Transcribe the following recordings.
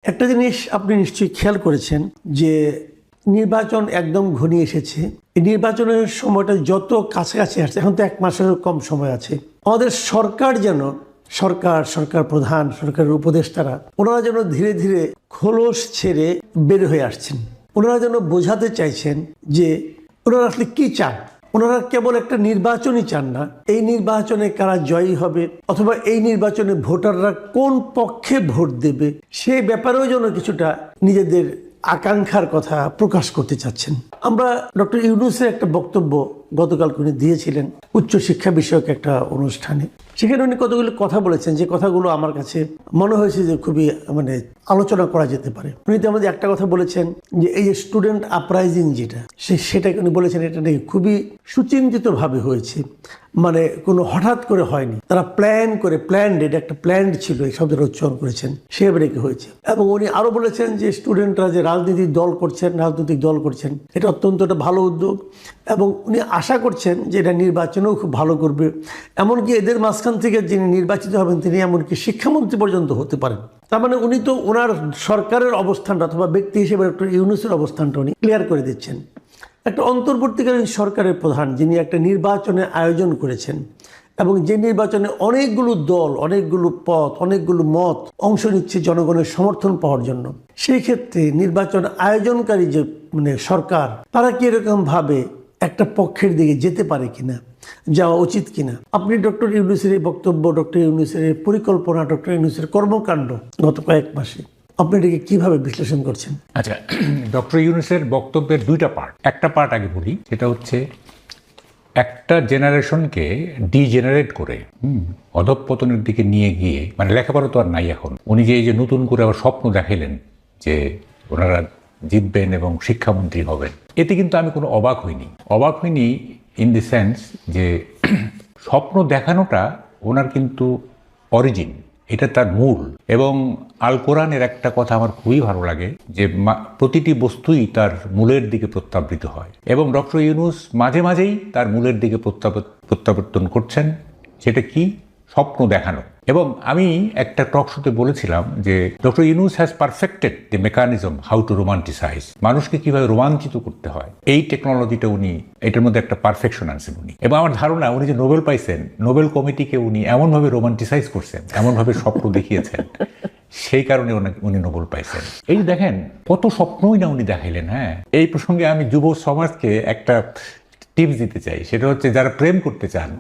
একটা জিনিস আপনি নিশ্চয়ই খেয়াল করেছেন যে নির্বাচন একদম ঘনিয়ে এসেছে। এই নির্বাচনের সময়টা যত কাছাকাছি আসছে, এখন তো 1 মাসেরও কম সময় আছে, আমাদের সরকার যেন সরকার প্রধান, সরকারের উপদেষ্টারা, ওনারা যেন ধীরে ধীরে খোলস ছেড়ে বের হয়ে আসছেন। ওনারা যেন বোঝাতে চাইছেন যে ওনারা আসলে কি চান। ওনারা কেবল একটা নির্বাচনই চান না, এই নির্বাচনে কারা জয়ী হবে অথবা এই নির্বাচনে ভোটাররা কোন পক্ষে ভোট দেবে সেই ব্যাপারেও যেন কিছুটা নিজেদের আকাঙ্ক্ষার কথা প্রকাশ করতে চাচ্ছেন। আমরা ডক্টর ইউনূসের একটা বক্তব্য গতকাল উনি দিয়েছিলেন উচ্চশিক্ষা বিষয়ক একটা অনুষ্ঠানে। সেখানে উনি কতগুলো কথা বলেছেন যে কথাগুলো আমার কাছে মনে হয়েছে যে খুবই আলোচনা করা যেতে পারে। উনি তো আমাদের একটা কথা বলেছেন যে এই যে স্টুডেন্ট আপরাইজিং যেটা সেটাকে উনি বলেছেন এটা নাকি খুবই সুচিন্তিতভাবে হয়েছে, কোনো হঠাৎ করে হয়নি, তারা এটা একটা প্ল্যান্ড ছিল, এই শব্দটা উচ্চারণ করেছেন, সেভাবে রেখে হয়েছে। এবং উনি আরো বলেছেন যে স্টুডেন্টরা যে রাজনৈতিক দল করছেন এটা অত্যন্ত একটা ভালো উদ্যোগ, এবং উনি আশা করছেন যে এটা নির্বাচনেও খুব ভালো করবে। এমনকি এদের মাঝখান থেকে যিনি নির্বাচিত হবেন তিনি এমনকি শিক্ষামন্ত্রী পর্যন্ত হতে পারেন। তার মানে উনি তো ওনার সরকারের অবস্থানটা অথবা ব্যক্তি হিসেবে ডক্টর ইউনূসের অবস্থানটা উনি ক্লিয়ার করে দিচ্ছেন। একটা অন্তর্বর্তীকালীন সরকারের প্রধান যিনি একটা নির্বাচনের আয়োজন করেছেন এবং যে নির্বাচনে অনেকগুলো দল, অনেকগুলো পথ, অনেকগুলো মত অংশ নিচ্ছে জনগণের সমর্থন পাওয়ার জন্য, সেই ক্ষেত্রে নির্বাচন আয়োজনকারী যে সরকার, তারা কি এরকম ভাবে একটা পক্ষের দিকে যেতে পারে কিনা, যাওয়া উচিত কিনা? আপনি ডক্টর ইউনূসের এই বক্তব্য, ডক্টর ইউনূসের এই পরিকল্পনা, ডক্টর ইউনূসের কর্মকাণ্ড গত কয়েক মাসে আপনি এটাকে কিভাবে বিশ্লেষণ করছেন? আচ্ছা, ডক্টর ইউনূসের বক্তব্যের 2টা পার্ট। একটা পার্ট আগে বলি, সেটা হচ্ছে একটা জেনারেশনকে ডিজেনারেট করে অধঃপতনের দিকে নিয়ে গিয়ে, লেখাপড়া তো আর নাই এখন, উনি যে এই যে নতুন করে আবার স্বপ্ন দেখাইলেন যে ওনারা জিতবেন এবং শিক্ষামন্ত্রী হবেন, এতে কিন্তু আমি কোনো অবাক হইনি ইন দি সেন্স যে স্বপ্ন দেখানোটা ওনার কিন্তু অরিজিন, এটা তার মূল। এবং আল কোরআনের একটা কথা আমার খুবই ভালো লাগে যে প্রতিটি বস্তুই তার মূলের দিকে প্রত্যাবৃত হয়, এবং ডক্টর ইউনূস মাঝে মাঝেই তার মূলের দিকে প্রত্যাবর্তন করছেন। সেটা কি? স্বপ্ন দেখানো। এবং আমি একটা টক শোতে বলেছিলাম যে doctor Yunus has perfected the mechanism how to romanticise, মানুষকে কিভাবে রোমাঞ্চিত করতে হয়, এই টেকনোলজিটা উনি, এটার মধ্যে একটা পারফেকশন আনছেন উনি। এবং আমার ধারণা উনি যে নোবেল পাইছেন, নোবেল কমিটিকে উনি এমনভাবে রোমান্টিসাইজ করছেন, এমনভাবে স্বপ্ন দেখিয়েছেন, সেই কারণে উনি নোবেল পাইছেন। এই যে দেখেন কত স্বপ্নই না উনি দেখাইলেন। হ্যাঁ, এই প্রসঙ্গে আমি যুব সমাজকে একটা টিপস দিতে চাই, সেটা হচ্ছে যারা প্রেম করতে চান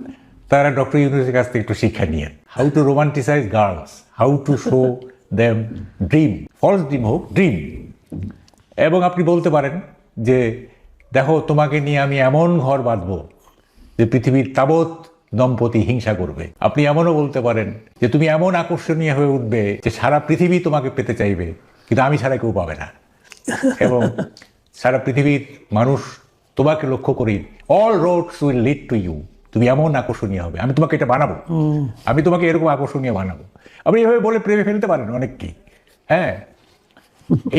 তারা ডক্টর ইউনূসের কাছ থেকে একটু শিক্ষা নিয়েন। How to romanticise girls, how to show them dream, false dream হোক, ড্রিম। এবং আপনি বলতে পারেন যে দেখো তোমাকে নিয়ে আমি এমন ঘর বাঁধবো যে পৃথিবীর তাবৎ দম্পতি হিংসা করবে। আপনি এমনও বলতে পারেন যে তুমি এমন আকর্ষণীয় হয়ে উঠবে যে সারা পৃথিবী তোমাকে পেতে চাইবে, কিন্তু আমি ছাড়া কেউ পাবে না। এবং সারা পৃথিবীর মানুষ তোমাকে লক্ষ্য করি, all roads will lead to you, তুমি এমন আকর্ষণীয় হবে, আমি তোমাকে এটা বানাবো, আমি তোমাকে এরকম আকর্ষণীয় বানাবো। আপনি এভাবে বলে প্রেমে ফেলতে পারেন অনেককেই। হ্যাঁ,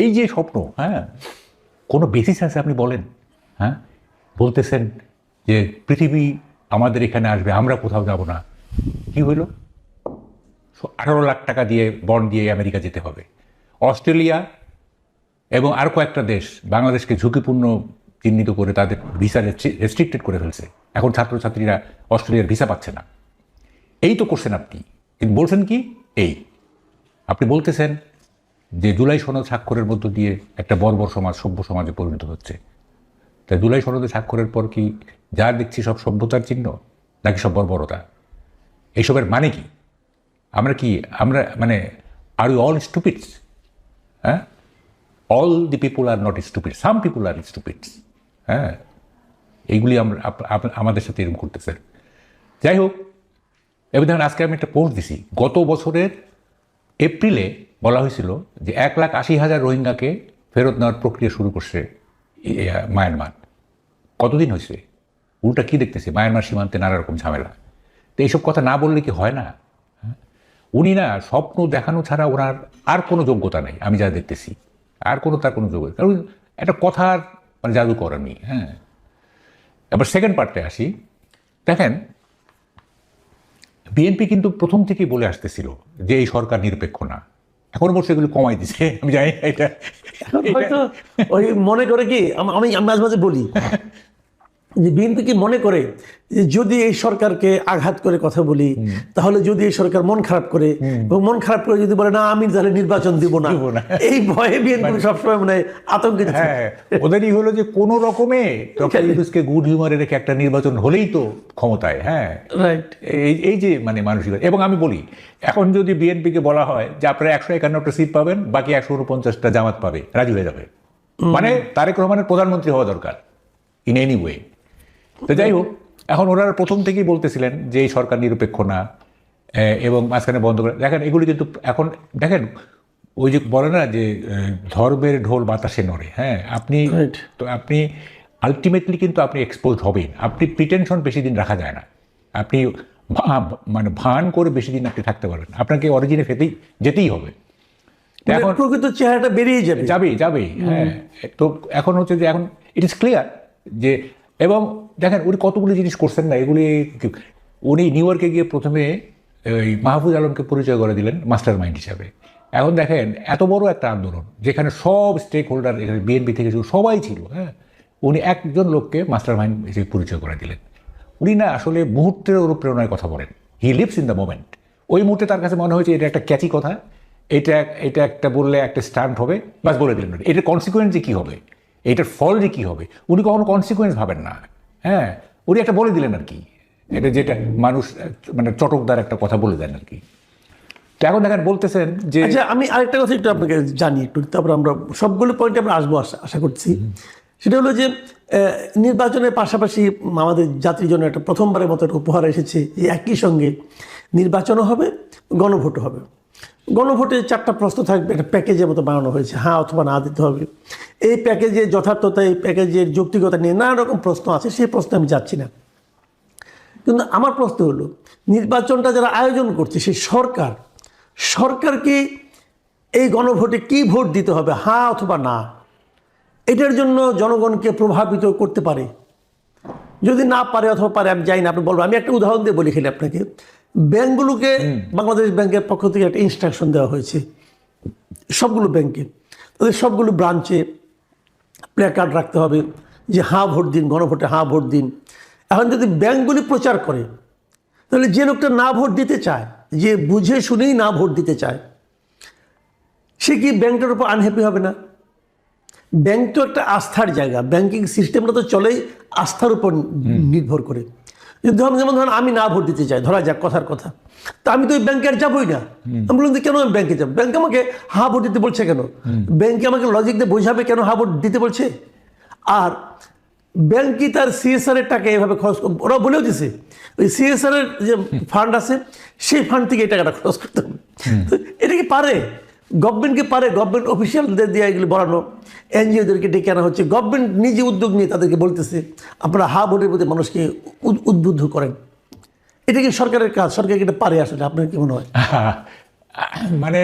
এই যে স্বপ্ন, হ্যাঁ, কোনো বেসিস আছে আপনি বলেন? হ্যাঁ, বলতেছেন যে পৃথিবী আমাদের এখানে আসবে, আমরা কোথাও যাব না। কি হইল? 18 লাখ টাকা দিয়ে বন্ড দিয়ে আমেরিকা যেতে হবে। অস্ট্রেলিয়া এবং আর কয়েকটা দেশ বাংলাদেশকে ঝুঁকিপূর্ণ চিহ্নিত করে তাদের ভিসা রেস্ট্রিক্টেড করে ফেলছে। এখন ছাত্রছাত্রীরা অস্ট্রেলিয়ার ভিসা পাচ্ছে না। এই তো করছেন আপনি, কিন্তু বলছেন কি? আপনি বলতেছেন যে জুলাই সনদ স্বাক্ষরের মধ্য দিয়ে একটা বর্বর সমাজ সভ্য সমাজে পরিণত হচ্ছে। তাই জুলাই সনদে স্বাক্ষরের পর কি যা দেখছি সব সভ্যতার চিহ্ন, নাকি সব বর্বরতা? এইসবের মানে কি? আমরা আর ইউ অল স্টুপিডস? হ্যাঁ, all the people are not stupid, some people are stupids. হ্যাঁ, এইগুলি আমাদের সাথে এরকম করতেছে। যাই হোক, এবার দেখেন আজকে আমি একটা পোস্ট দিছি, গত বছরের এপ্রিলে বলা হয়েছিল যে 1,80,000 রোহিঙ্গাকে ফেরত নেওয়ার প্রক্রিয়া শুরু করছে মায়ানমার। কতদিন হয়েছে? উল্টা কি দেখতেছে? মায়ানমার সীমান্তে নানা রকম ঝামেলা। তো এইসব কথা না বললে কি হয় না? উনি না স্বপ্ন দেখানো ছাড়া ওনার আর কোনো যোগ্যতা নেই, আমি যা দেখতেছি। তার কোনো যোগ্যতা, কারণ একটা কথার জাদু করেনি। হ্যাঁ, এবার সেকেন্ড পার্টে আসি। দেখেন, বিএনপি কিন্তু প্রথম থেকেই বলে আসতেছিল যে এই সরকার নিরপেক্ষ না, এখন অবশ্য এগুলো কমাই দিছে, আমি জানি না এটা হয়তো ওই মনে করে কি আমি মাঝে মাঝে বলি যে বিএনপি কি মনে করে যে যদি এই সরকারকে আঘাত করে কথা বলি, তাহলে যদি এই সরকার মন খারাপ করে এবং মন খারাপ করে যদি বলে না আমি তাহলে নির্বাচন দিব না, এই ভয়ে বিএনপি সবসময় মনে হয় আতঙ্কিত থাকে। হ্যাঁ, ওদেরই হলো যে কোনো রকমে ডক্টর ইউনূসকে গুড হিউমারে রেখে একটা নির্বাচন হলেই তো ক্ষমতায়। হ্যাঁ, রাইট। এই যে মানে মানসিকতা। এবং আমি বলি এখন যদি বিএনপিকে বলা হয় যে আপনারা 151টা সিট পাবেন, বাকি 149টা জামাত পাবে, রাজি হয়ে যাবে। মানে তারেক রহমানের প্রধানমন্ত্রী হওয়া দরকার ইন এনি ওয়ে। তো যাই হোক, এখন ওনারা প্রথম থেকেই বলতেছিলেন যে এই সরকার নিরপেক্ষ না, এবং মাঝখানে বন্ধ করে দেখেন এগুলি কিন্তু এখন দেখেন ওই যে বলে না যে ধর্মের ঢোল বাতাসে নড়ে। হ্যাঁ, আপনি আলটিমেটলি কিন্তু আপনি এক্সপোজ হবেন। আপনি প্রিটেনশন বেশি দিন রাখা যায় না, আপনি মানে ভান করে বেশি দিন আপনি থাকতে পারবেন, আপনাকে অরিজিনে যেতেই হবে। এখন প্রকৃত চেহারাটা বেরিয়ে যাবে। হ্যাঁ, তো এখন হচ্ছে যে এখন ইট ইজ ক্লিয়ার যে, এবং দেখেন উনি কতগুলি জিনিস করছেন না, এগুলি উনি নিউ ইয়র্কে গিয়ে প্রথমে ওই মাহফুজ আলমকে পরিচয় করে দিলেন মাস্টার মাইন্ড হিসাবে। এখন দেখেন এত বড় একটা আন্দোলন যেখানে সব স্টেক হোল্ডার, এখানে বিএনপি থেকে সবাই ছিল, হ্যাঁ, উনি একজন লোককে মাস্টার মাইন্ড হিসেবে পরিচয় করে দিলেন। উনি না আসলে মুহূর্তের অনুপ্রেরণায় কথা বলেন, he lives in the moment. ওই মুহূর্তে তার কাছে মনে হয়েছে এটা একটা ক্যাচি কথা, এটা একটা বললে একটা স্টান্ট হবে, বাস বলে দিলেন। এটার কনসিকুয়েন্স যে কী হবে, এটার ফল যে কী হবে, উনি কখনো কনসিকুয়েন্স ভাবেন না। হ্যাঁ, উনি একটা বলে দিলেন আর কি, এটা যেটা মানুষ মানে চটকদার একটা কথা বলে দেন আর কি। তো এখন দেখেন বলতেছেন যে, আচ্ছা আমি আরেকটা কথা একটু আপনাকে জানি একটু, তারপর আমরা সবগুলো পয়েন্টে আমরা আসবো আশা করছি। সেটা হলো যে নির্বাচনের পাশাপাশি আমাদের জাতির জন্য একটা প্রথমবারের মতো একটা উপহার এসেছে যে একই সঙ্গে নির্বাচনও হবে, গণভোটও হবে। গণভোটে 4টা প্রশ্ন থাকবে, একটা প্যাকেজের মতো বানানো হয়েছে, হ্যাঁ অথবা না দিতে হবে। এই প্যাকেজের যথার্থতা, এই প্যাকেজের যৌক্তিকতা নিয়ে নানা রকম প্রশ্ন আছে, সেই প্রশ্নে আমি যাচ্ছি না। কিন্তু আমার প্রশ্ন হলো নির্বাচনটা যারা আয়োজন করছে সেই সরকারকে এই গণভোটে কি ভোট দিতে হবে, হ্যাঁ অথবা না, এটার জন্য জনগণকে প্রভাবিত করতে পারে। যদি না পারে অথবা পারে আমি জানি না, আপনি বলবো। আমি একটা উদাহরণ দিয়ে বলি খেলে আপনাকে। ব্যাংকগুলোকে বাংলাদেশ ব্যাংকের পক্ষ থেকে একটা ইনস্ট্রাকশন দেওয়া হয়েছে সবগুলো ব্যাংকে, তাদের সবগুলো ব্রাঞ্চে প্ল্যাকার্ড রাখতে হবে যে হ্যাঁ ভোট দিন, গণভোটে হ্যাঁ ভোট দিন। এখন যদি ব্যাংকগুলি প্রচার করে, তাহলে যে লোকটা না ভোট দিতে চায়, যে বুঝে শুনেই না ভোট দিতে চায়, সে কি ব্যাংকটার উপর আনহ্যাপি হবে না? ব্যাংক তো একটা আস্থার জায়গা, ব্যাংকিং সিস্টেমটা তো চলেই আস্থার উপর নির্ভর করে। যেমন ধরেন আমি না ভোট দিতে চাই, ধরা যাক কথার কথা, তা আমি তো ওই ব্যাংকে আর যাবোই না। আমি বললাম যে কেন আমি ব্যাংকে যাবো, ব্যাংক আমাকে হ্যাঁ ভোট দিতে বলছে কেন, ব্যাংকে আমাকে লজিক দিয়ে বোঝাবে কেন হ্যাঁ ভোট দিতে বলছে। আর ব্যাংক কি তার সিএসআর এর টাকা এভাবে খরচ, ওরা বলেও দিছে ওই সিএসআর এর যে ফান্ড আছে সেই ফান্ড থেকে এই টাকাটা খরচ করতে হবে। এটা কি পারে? গভর্নমেন্টকে পারে? গভর্নমেন্ট অফিসিয়ালদের দিয়ে এগুলি বলানো, এনজিওদেরকে ডেকে আনা হচ্ছে, গভর্নমেন্ট নিজে উদ্যোগ নিয়ে তাদেরকে বলতেছে আপনারা হা ভোটের প্রতি মানুষকে উদ্বুদ্ধ করেন। এটা কি সরকারের কাজ? সরকার এটা পারে আসলে? আপনার কি মনে হয়? মানে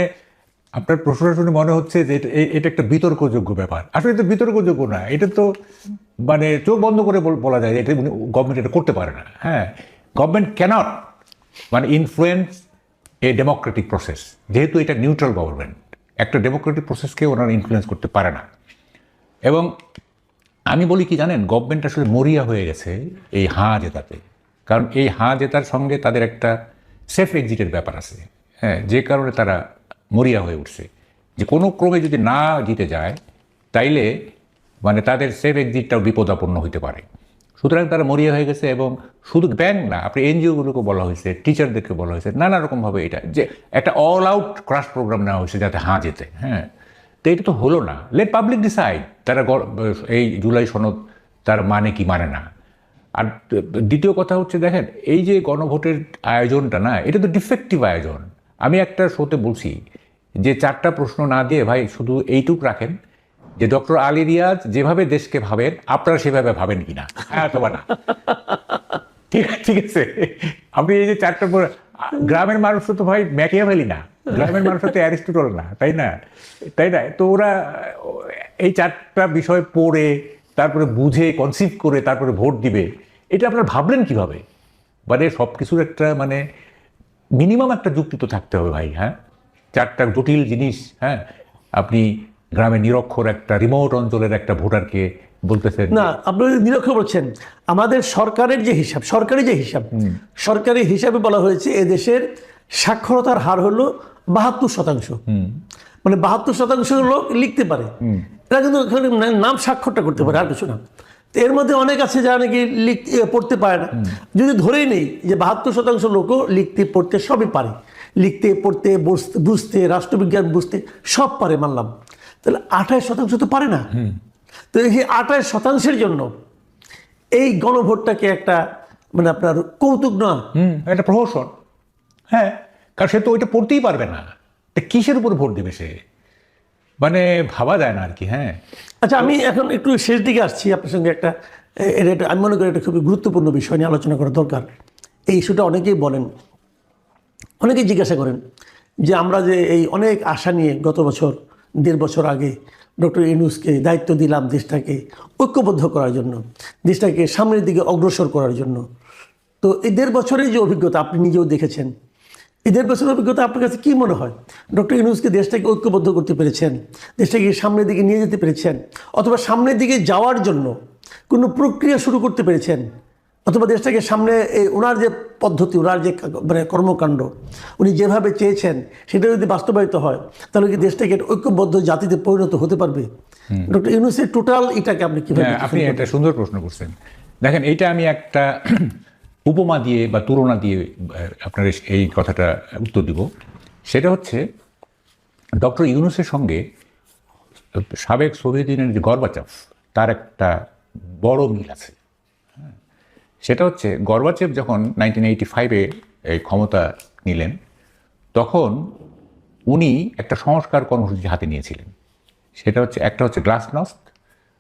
আপনার প্রশ্নটা শুনে মনে হচ্ছে যে এটা একটা বিতর্কযোগ্য ব্যাপার। আসলে এটা বিতর্কযোগ্য না, এটা তো মানে চোখ বন্ধ করে বলা যায় এটা গভর্নমেন্ট এটা করতে পারে না। হ্যাঁ, গভর্নমেন্ট ক্যানট মানে ইনফ্লুয়েন্স এ ডেমোক্রেটিক প্রসেস, যেহেতু এটা নিউট্রাল গভর্নমেন্ট, একটা ডেমোক্রেটিক প্রসেসকে ওনারা ইনফ্লুয়েন্স করতে পারে না। এবং আমি বলি কি জানেন, গভর্নমেন্ট আসলে মরিয়া হয়ে গেছে এই হাঁ জেতাতে, কারণ এই হাঁ জেতার সঙ্গে তাদের একটা সেফ এক্সিটের ব্যাপার আছে। হ্যাঁ, যে কারণে তারা মরিয়া হয়ে উঠছে যে কোনো ক্রমে যদি না জিতে যায় তাইলে মানে তাদের সেফ এক্সিটটাও বিপদাপন্ন হতে পারে। সুতরাং তারা মরিয়া হয়ে গেছে। এবং শুধু ব্যাংক না, আপনি এনজিওগুলোকে বলা হয়েছে, টিচারদেরকে বলা হয়েছে, নানা রকমভাবে এটা যে একটা অল আউট ক্রাশ প্রোগ্রাম নেওয়া হয়েছে যাতে হাঁ যেতে। হ্যাঁ, তো এটা তো হলো না। লেট পাবলিক ডিসাইড তারা এই জুলাই সনদ তার মানে কি মানে না। আর দ্বিতীয় কথা হচ্ছে দেখেন এই যে গণভোটের আয়োজনটা না, এটা তো ডিফেক্টিভ আয়োজন। আমি একটা শোতে বলছি যে 4টা প্রশ্ন না দিয়ে ভাই শুধু এইটুক রাখেন যে ডক্টর আলী রিয়াজ যেভাবে দেশকে ভাবেন আপনারা সেভাবে ভাবেন কিনা, হ্যাঁ অথবা না। ঠিক আছে, আপনি এই যে 4টা গ্রামের মানুষ তো ভাই ম্যাকিয়াভেলি না, গ্রামের মানুষ তো অ্যারিস্টটল না, তাই না? তো ওরা এই 4টা বিষয় পড়ে তারপরে বুঝে কনসিভ করে তারপরে ভোট দিবে, এটা আপনারা ভাবলেন কিভাবে? মানে সব কিছুর একটা মানে মিনিমাম একটা যুক্তি তো থাকতে হবে ভাই। হ্যাঁ, চারটা জটিল জিনিস, হ্যাঁ, আপনি গ্রামে নিরক্ষর একটা রিমোট অঞ্চলের একটা ভোটারকে বলতেছেন না, আপনি নিরক্ষর বলছেন। আমাদের সরকারের যে হিসাব, সরকারি হিসাবে বলা হয়েছে এদেশের সাক্ষরতার হার হলো 72%। মানে 72% লোক লিখতে পারে, এরা কিন্তু খালি নাম স্বাক্ষরটা করতে পারে, আর কিছু না। তো এর মধ্যে অনেক আছে যারা নাকি পড়তে পারে না। যদি ধরেই নেই যে 72% লোকও লিখতে পড়তে সবই পারে, লিখতে পড়তে বুঝতে রাষ্ট্রবিজ্ঞান বুঝতে সব পারে, মানলাম, তাহলে 28% তো পারে না। তো এই 28%-এর জন্য এই গণভোটটাকে একটা মানে আপনার কৌতুক না, একটা প্রহসন। হ্যাঁ, কারণ সে তো ওইটা পড়তেই পারবে না, তা কিসের উপর ভোট দেবে সে, মানে ভাবা যায় না আর কি। হ্যাঁ, আচ্ছা, আমি এখন একটু শেষ দিকে আসছি আপনার সঙ্গে একটা আমি মনে করি একটা খুবই গুরুত্বপূর্ণ বিষয় নিয়ে আলোচনা করা দরকার। এই ইস্যুটা অনেকেই বলেন, অনেকেই জিজ্ঞাসা করেন যে আমরা যে এই অনেক আশা নিয়ে গত বছর 1.5 বছর আগে ডক্টর ইউনূসকে দায়িত্ব দিলাম দেশটাকে ঐক্যবদ্ধ করার জন্য, দেশটাকে সামনের দিকে অগ্রসর করার জন্য, তো এই 1.5 বছরের যে অভিজ্ঞতা আপনি নিজেও দেখেছেন, এই 1.5 বছরের অভিজ্ঞতা আপনার কাছে কী মনে হয়? ডক্টর ইউনূসকে দেশটাকে ঐক্যবদ্ধ করতে পেরেছেন, দেশটাকে সামনের দিকে নিয়ে যেতে পেরেছেন, অথবা সামনের দিকে যাওয়ার জন্য কোনো প্রক্রিয়া শুরু করতে পেরেছেন, অথবা দেশটাকে সামনে ওনার যে পদ্ধতি, ওনার যে মানে কর্মকাণ্ড উনি যেভাবে চেয়েছেন সেটা যদি বাস্তবায়িত হয় তাহলে কি দেশটাকে ঐক্যবদ্ধ জাতিতে পরিণত হতে পারবে? ডক্টর ইউনূসের টোটাল এটাকে আপনি কীভাবে? আপনি একটা সুন্দর প্রশ্ন করছেন। দেখেন, এইটা আমি একটা উপমা দিয়ে বা তুলনা দিয়ে আপনার এই কথাটা উত্তর দিব। সেটা হচ্ছে ডক্টর ইউনূসের সঙ্গে সাবেক সোভিয়েত ইউনিয়নের যে গর্বাচেভ, তার একটা বড় মিল আছে। সেটা হচ্ছে গর্বাচেভ যখন 1985-এ এই ক্ষমতা নিলেন, তখন উনি একটা সংস্কার কর্মসূচি হাতে নিয়েছিলেন। সেটা হচ্ছে, একটা হচ্ছে গ্লাসনস্ট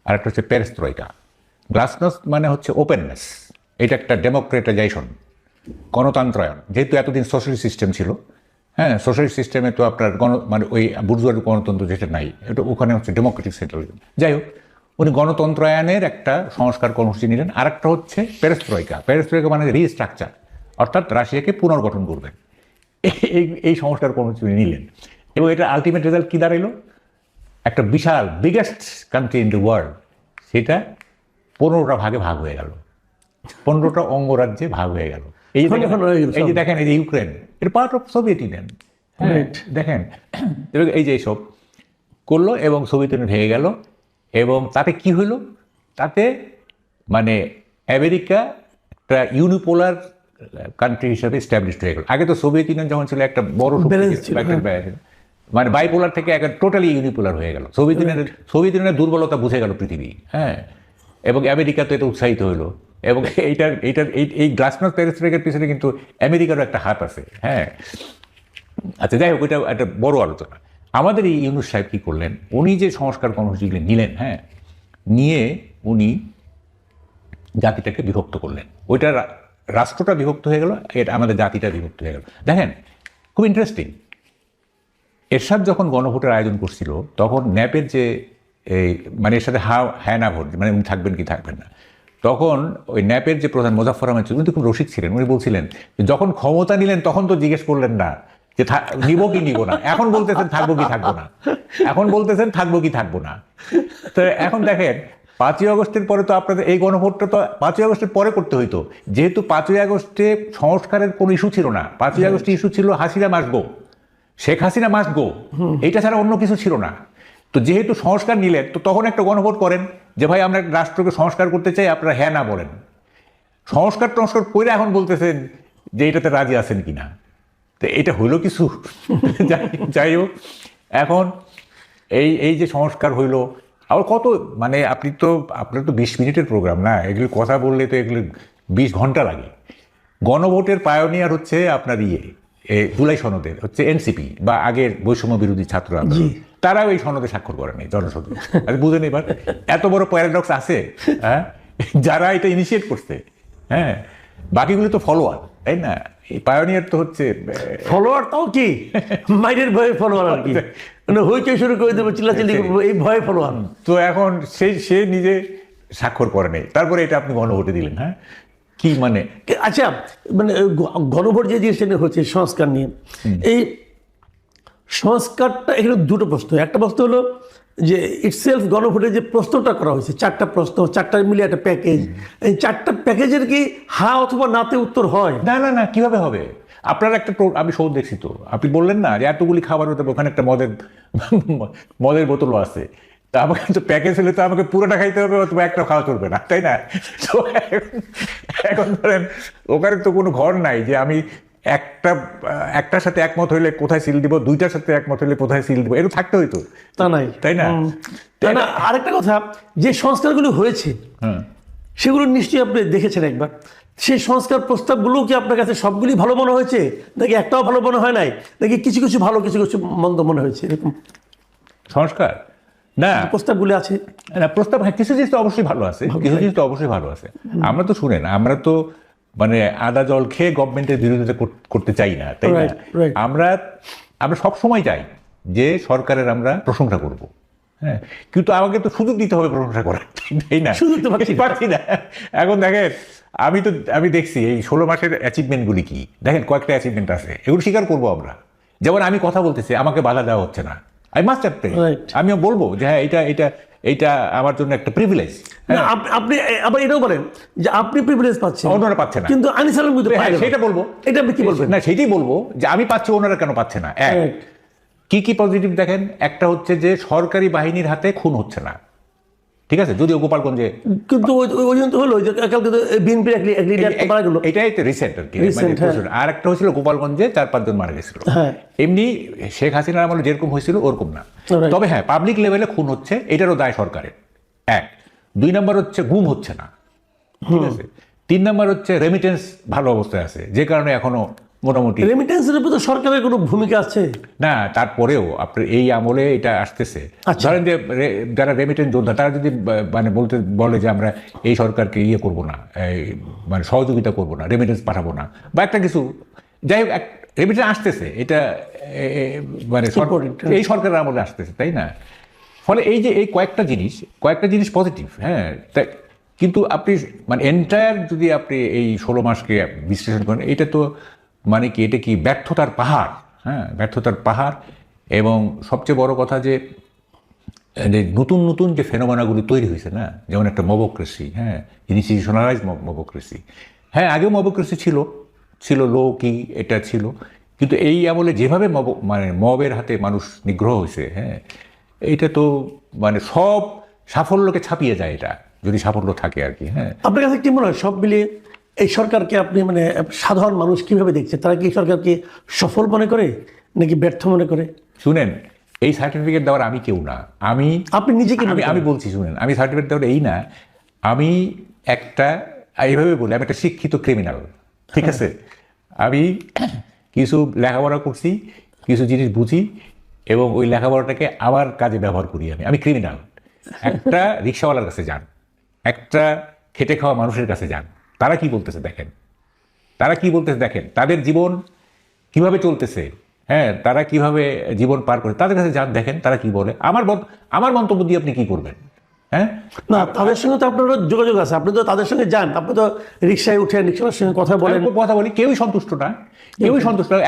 আর একটা হচ্ছে পেরেস্ত্রয়কা। গ্লাসনস্ট মানে হচ্ছে ওপেননেস, এটা একটা ডেমোক্রেটাইজেশন, গণতন্ত্রায়ন। যেহেতু এতদিন সোশ্যালিস্ট সিস্টেম ছিল, হ্যাঁ, সোশ্যালিস্ট সিস্টেমে তো আপনার মানে ওই বুর্জোয়ার গণতন্ত্র যেটা নাই, এটা ওখানে হচ্ছে ডেমোক্রেটিক সেন্ট্রালিজম। যাই হোক, উনি গণতন্ত্রায়নের একটা সংস্কার কর্মসূচি নিলেন। আর একটা হচ্ছে পেরেস্ত্রয়কা। পেরেস্ত্রয়কা মানে রিস্ট্রাকচার, অর্থাৎ রাশিয়াকে পুনর্গঠন করবেন। এই সংস্কার কর্মসূচি নিলেন, এবং এটা আলটিমেট রেজাল্ট কী দাঁড়াইল? একটা বিশাল biggest country in the world, সেটা 15টা ভাগে ভাগ হয়ে গেল, 15টা অঙ্গরাজ্যে ভাগ হয়ে গেল। এই যে দেখেন, এই যে ইউক্রেন, এটা পার্ট অফ সোভিয়েত ইউনিয়ন। দেখেন, এই যে এইসব করলো এবং সোভিয়েত ইউনিয়ন ভেঙে গেল। এবং তাতে কি হইল? তাতে মানে আমেরিকা একটা ইউনিপোলার কান্ট্রি হিসাবে স্ট্যাবলিশড হয়ে গেল। আগে তো সোভিয়েত ইউনিয়ন যখন ছিল একটা বড় মানে বাইপোলার থেকে একটা টোটালি ইউনিপোলার হয়ে গেল। সোভিয়েত ইউনিয়নের দুর্বলতা বুঝে গেল পৃথিবী, হ্যাঁ, এবং আমেরিকা তো এটা উৎসাহিত হইলো। এবং এই গ্লাসনস্ট পেরেস্ত্রয়কার পিছনে কিন্তু আমেরিকারও একটা হাত আছে, হ্যাঁ। আচ্ছা, যাই হোক, এটা একটা বড় আলোচনা। আমাদের এই ইউনূস সাহেব কী করলেন? উনি যে সংস্কার কর্মসূচিগুলি নিলেন, হ্যাঁ, নিয়ে উনি জাতিটাকে বিভক্ত করলেন। ওইটা রাষ্ট্রটা বিভক্ত হয়ে গেল, এটা আমাদের জাতিটা বিভক্ত হয়ে গেল। দেখেন, খুব ইন্টারেস্টিং। এরশাদ যখন গণভোটের আয়োজন করছিল, তখন ন্যাপের যে এই মানে এর সাথে হ্যাঁ না ভোট, মানে উনি থাকবেন কি থাকবেন না, তখন ওই ন্যাপের যে প্রধান মোজাফফর আহমেদ, উনি তো খুব রসিক ছিলেন। উনি বলছিলেন যে যখন ক্ষমতা নিলেন তখন তো জিজ্ঞেস করলেন না যে নিব কি নিব না, এখন বলতেছেন থাকবো কি থাকবো না, এখন বলতেছেন থাকবো কি থাকবো না। তো এখন দেখেন, 5ই আগস্টের পরে তো আপনাদের এই গণভোটটা তো 5ই আগস্টের পরে করতে হইতো, যেহেতু 5ই আগস্টে সংস্কারের কোনো ইস্যু ছিল না। 5ই আগস্টে ইস্যু ছিল Hasina must go, Sheikh Hasina must go, এইটা ছাড়া অন্য কিছু ছিল না। তো যেহেতু সংস্কার নিলেন, তো তখন একটা গণভোট করেন যে ভাই আমরা রাষ্ট্রকে সংস্কার করতে চাই, আপনারা হ্যাঁ না বলেন। সংস্কার করে এখন বলতেছেন যে এটাতে রাজি আছেন কিনা। তো এটা হইল কিছু। যাই হোক, এখন এই যে সংস্কার হইল, আবার কত মানে আপনার তো 20 মিনিটের প্রোগ্রাম না, এগুলো কথা বললে তো এগুলো 20 ঘন্টা লাগে। গণভোটের পায়োনিয়ার হচ্ছে আপনার জুলাই সনদের হচ্ছে এনসিপি বা আগের বৈষম্য বিরোধী ছাত্র আন্দোলন, তারাও এই সনদে স্বাক্ষর করে নাই, জনসংযোগ। বুঝেন এবার এত বড় প্যারাডক্স আছে, হ্যাঁ, যারা এটা ইনিশিয়েট করছে, হ্যাঁ, বাকিগুলো তো ফলোয়ার, তাই না? এই পায়োনিয়ার তো হচ্ছে ফলোয়ার, তাও কি মাইরের ভয়ে ফলোয়ার আর কি, মানে হইচই শুরু করে দেবো, চিল্লাচিল্লি করবো, এই ভয়ে ফলোয়ার। তো এখন সে নিজে স্বাক্ষর করে নেই, তারপরে এটা আপনি গণভোটে দিলেন, হ্যাঁ, কি মানে? আচ্ছা, মানে গণভোট যে জিনিসটা নিয়ে হচ্ছে সংস্কার নিয়ে, এই সংস্কারটা এখানে দুটো প্রশ্ন। একটা প্রশ্ন হলো যে ইটসেলফ গণভোটে যে প্রশ্নটা করা হয়েছে, 4টা প্রশ্ন, 4টা মিলিয়ে একটা প্যাকেজ, এই 4টা প্যাকেজের কি হ্যাঁ অথবা নাতে উত্তর হয়? না না না, কিভাবে হবে? আপনার একটা আমি শো দেখছি তো, আপনি বললেন না যে এতগুলি খাবার হতে হবে, ওখানে একটা মদের বোতলও আছে, তা আমাকে তো প্যাকেজ হলে তো আমাকে পুরোটা খাইতে হবে, অথবা একটা খাওয়া চলবে না, তাই না? তো এখন ধরেন ওখানে তো কোনো ঘর নাই যে আমি একটার সাথে একমত হইলে কোথায় সিল দিব, দুইটার সাথে একমত হইলে কোথায় সিল দিব, এটা থাকতে হইতো, তা নাই, তাই না? তাই না? আরেকটা কথা, যে সংস্কারগুলো হয়েছে সেগুলো নিশ্চয়ই আপনি দেখেছেন একবার। সেই সংস্কার প্রস্তাবগুলো কি আপনার কাছে সবগুলি ভালো মনে হয়েছে, নাকি একটাও ভালো মনে হয় নাই, নাকি কিছু কিছু ভালো কিছু কিছু মন্দ মনে হয়েছে? এরকম সংস্কার না প্রস্তাবগুলো আছে না, প্রস্তাব, হ্যাঁ, কিছু জিনিস তো অবশ্যই ভালো আছে, কিছু জিনিস তো অবশ্যই ভালো আছে। আমরা তো শুনেন, আমরা তো মানে আদা জল খেয়ে গভর্নমেন্টের বিরোধিতা করতে চাই না, তাই না? Right. আমরা সব সময় চাই যে সরকারের আমরা প্রশংসা করব, হ্যাঁ, কিন্তু আমাকে তো সুযোগ দিতে হবে প্রশংসা করার, তাই না? সুযোগ তো পাচ্ছি না। এখন দেখেন, আমি দেখছি এই 16 মাসের অ্যাচিভমেন্টগুলি কি, দেখেন কয়েকটা অ্যাচিভমেন্ট আছে, এগুলো স্বীকার করবো আমরা। যেমন আমি কথা বলতেছি, আমাকে বাধা দেওয়া হচ্ছে না, আই মাস্ট অ্যাপ্লাই। আমিও বলবো যে হ্যাঁ, এইটা আমার জন্য একটা প্রিভিলেজ। আপনি আবার এটাও বলেন যে আপনি প্রিভিলেজ পাচ্ছেন, অন্যরা পাচ্ছে না, কিন্তু আনিসারের মধ্যে সেটা বলবো। এটা আপনি কি বলবেন? না, সেটাই বলবো যে আমি পাচ্ছি, ওনারা কেন পাচ্ছে না। কি কি পজিটিভ দেখেন, একটা হচ্ছে যে সরকারি বাহিনীর হাতে খুন হচ্ছে না, ঠিক আছে, যদিও গোপালগঞ্জে, কিন্তু ওই জন্য তো হলো যে কালকে তো বিএনপির এক লিডার মারা গেল, এটাই তো রিসেন্ট আর কি। আর একটা হয়েছিল গোপালগঞ্জে 4-5 জন মারা গেছিল। এমনি শেখ হাসিনার আমলে যেরকম হয়েছিল ওরকম না, তবে হ্যাঁ পাবলিক লেভেলে খুন হচ্ছে, এটারও দায় সরকারের। 2 নম্বর হচ্ছে গুম হচ্ছে না, ঠিক আছে। 3 নম্বর হচ্ছে রেমিটেন্স ভালো অবস্থায় আছে, যে কারণে এখনো মোটামুটি। রেমিটেন্সের উপর তো সরকারের কোনো ভূমিকা আছে না, তারপরেও আপনার এই আমলে এটা আসতেছে। ধরেন যে যারা রেমিটেন্স যোদ্ধা, তারা যদি মানে বলে যে আমরা এই সরকারকে ইয়ে করবো না, মানে সহযোগিতা করবো না, রেমিটেন্স পাঠাবো না, বা একটা কিছু, যাই হোক, রেমিটেন্স আসতেছে, এটা মানে এই সরকারের আমলে আসতেছে, তাই না? ফলে এই যে এই কয়েকটা জিনিস পজিটিভ, হ্যাঁ। কিন্তু আপনি মানে এন্টায়ার যদি আপনি এই 16 মাসকে বিশ্লেষণ করেন, এটা তো মানে কি, এটা কি ব্যর্থতার পাহাড়, হ্যাঁ, ব্যর্থতার পাহাড়। এবং সবচেয়ে বড় কথা যে নতুন নতুন যে ফেনোমেনাগুলি তৈরি হয়েছে না, যেমন একটা মবক্রেসি, হ্যাঁ, ইনস্টিটিউশনালাইজ মবক্রেসি। হ্যাঁ, আগেও মবক্রেসি ছিল লো কি, এটা ছিল, কিন্তু এই আমলে যেভাবে মানে মবের হাতে মানুষ নিগ্রহ হয়েছে, হ্যাঁ, এইটা তো মানে সব সাফল্যকে ছাপিয়ে যায়, এটা যদি সাফল্য থাকে আর কি। হ্যাঁ, আপনার কাছে কি মনে হয় সব মিলিয়ে এই সরকারকে আপনি মানে সাধারণ মানুষ কিভাবে দেখছে? তারা কি সরকারকে সফল মনে করে নাকি ব্যর্থ মনে করে? শুনেন, এই সার্টিফিকেট দেওয়ার আমি কেউ না, আপনি নিজেকে আমি বলছি, শুনেন, আমি সার্টিফিকেট দেওয়ার এই না, আমি এইভাবে বলি, আমি একটা শিক্ষিত ক্রিমিনাল, ঠিক আছে। আমি কিছু লেখাপড়া করছি, কিছু জিনিস বুঝি, এবং ওই লেখাপড়াটাকে আমার কাজে ব্যবহার করি। আমি ক্রিমিনাল। একটা রিক্সাওয়ালার কাছে যান, একটা খেটে খাওয়া মানুষের কাছে যান, তারা কি বলতেছে দেখেন, তাদের জীবন কিভাবে চলতেছে, হ্যাঁ, তারা কিভাবে জীবন পার করে, তাদের কাছে যান, দেখেন তারা কি বলে। আমার মন্তব্য দিয়ে আপনি কি করবেন? হ্যাঁ, না, তাদের সঙ্গে তো আপনারও যোগাযোগ আছে, আপনি তো তাদের সঙ্গে যান, আপনি তো রিক্সায় উঠেন, রিক্সাওয়ালার সঙ্গে কথা বলি, কেউই সন্তুষ্ট না।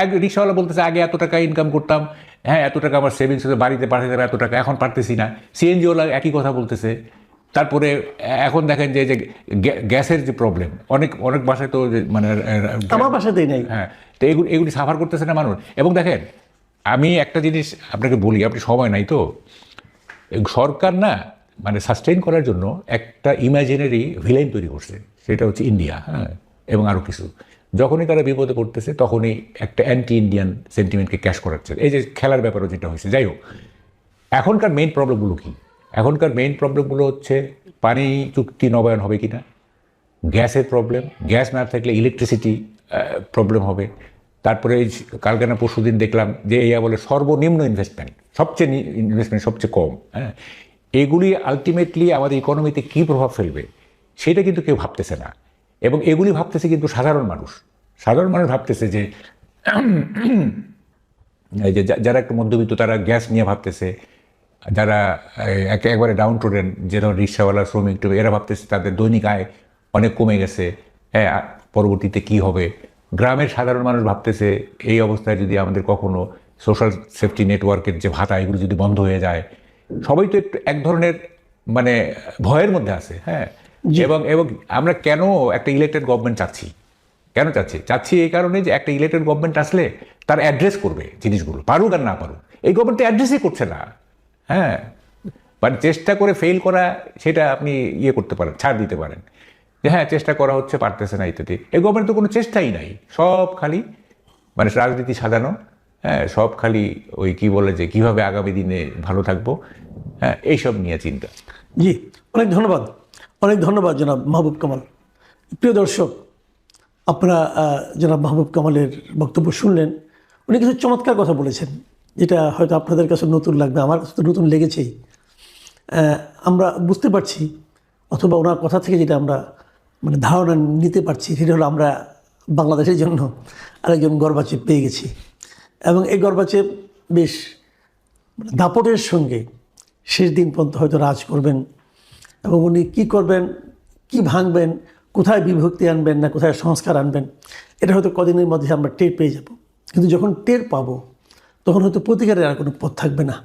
এক রিক্সাওয়ালা বলতেছে আগে এত টাকা ইনকাম করতাম, হ্যাঁ, এত টাকা আমার সেভিংস হতে, বাড়িতে পাঠাতে এত টাকা, এখন পারতেছি না। সিএনজিওয়ালা একই কথা বলতেছে। তারপরে এখন দেখেন যে গ্যাসের যে প্রবলেম, অনেক বাসায় তো মানে আমার বাসাতেই নেই, হ্যাঁ, তো এগুলি সাফার করতেছে না মানুষ। এবং দেখেন, আমি একটা জিনিস আপনাকে বলি, আপনি সময় নাই তো, সরকার না মানে সাস্টেইন করার জন্য একটা ইমাজিনারি ভিলেন তৈরি করছে, সেটা হচ্ছে ইন্ডিয়া, হ্যাঁ, এবং আরও কিছু। যখনই তারা বিপদে পড়তেছে, তখনই একটা অ্যান্টি ইন্ডিয়ান সেন্টিমেন্টকে ক্যাশ করাচ্ছে। এই যে খেলার ব্যাপারও যেটা হয়েছে, যাই হোক, এখনকার মেইন প্রবলেমগুলো কি? এখনকার মেইন প্রবলেমগুলো হচ্ছে পানি চুক্তি নবায়ন হবে কিনা, গ্যাসের প্রবলেম, গ্যাস না থাকলে ইলেকট্রিসিটি প্রবলেম হবে। তারপরে কালকে না পরশুদিন দেখলাম যে এই বলে সর্বনিম্ন ইনভেস্টমেন্ট, সবচেয়ে কম, হ্যাঁ। এগুলি আলটিমেটলি আমাদের ইকোনমিতে কী প্রভাব ফেলবে সেটা কিন্তু কেউ ভাবতেছে না। এবং এগুলি ভাবতেছে কিন্তু সাধারণ মানুষ ভাবতেছে যে এই যে যারা একটু মধ্যবিত্ত, তারা গ্যাস নিয়ে ভাবতেছে, যারা একবারে ডাউন টোডেন, যেরকম রিক্সাওয়ালা, শ্রমিক, এরা ভাবতেছে তাদের দৈনিক আয় অনেক কমে গেছে, হ্যাঁ, পরবর্তীতে কি হবে। গ্রামের সাধারণ মানুষ ভাবতেছে এই অবস্থায় যদি আমাদের কখনো সোশ্যাল সেফটি নেটওয়ার্কের যে ভাতা এগুলো যদি বন্ধ হয়ে যায়, সবাই তো একটু এক ধরনের মানে ভয়ের মধ্যে আছে। হ্যাঁ, এবং এবং আমরা কেন একটা ইলেক্টেড গভর্নমেন্ট চাচ্ছি, কেন চাচ্ছি এই কারণে যে একটা ইলেক্টেড গভর্নমেন্ট আসলে তার অ্যাড্রেস করবে জিনিসগুলো, পারুক আর না পারুক। এই গভর্নমেন্ট তো অ্যাড্রেসই করছে না। হ্যাঁ, বাট চেষ্টা করে ফেল করা, সেটা আপনি ইয়ে করতে পারেন, ছাড় দিতে পারেন যে হ্যাঁ চেষ্টা করা হচ্ছে, পারতেছে না ইত্যাদি। এই গভর্নমেন্ট তো কোনো চেষ্টাই নাই, সব খালি মানে রাজনীতি সাজানো। হ্যাঁ, সব খালি ওই কি বলে যে কীভাবে আগামী দিনে ভালো থাকবো, হ্যাঁ এইসব নিয়ে চিন্তা। জি, অনেক ধন্যবাদ, অনেক ধন্যবাদ জনাব মাহবুব কামাল। প্রিয় দর্শক, আপনারা জনাব মাহবুব কামালের বক্তব্য শুনলেন। উনি কিছু চমৎকার কথা বলেছেন, যেটা হয়তো আপনাদের কাছে নতুন লাগবে, আমার কাছে তো নতুন লেগেছেই। আমরা বুঝতে পারছি, অথবা ওনার কথা থেকে যেটা আমরা মানে ধারণা নিতে পারছি, সেটা হলো আমরা বাংলাদেশের জন্য আরেকজন গর্বাচেপ পেয়ে গেছি। এবং এই গর্বাচেপ বেশ দাপটের সঙ্গে শেষ দিন পর্যন্ত হয়তো রাজ করবেন। এবং উনি কী করবেন, কি ভাঙবেন, কোথায় বিভক্তি আনবেন না কোথায় সংস্কার আনবেন, এটা হয়তো কদিনের মধ্যে আমরা টের পেয়ে যাব। কিন্তু যখন টের পাবো তখন হয়তো প্রতিকারের আর কোনো পথ থাকবে না।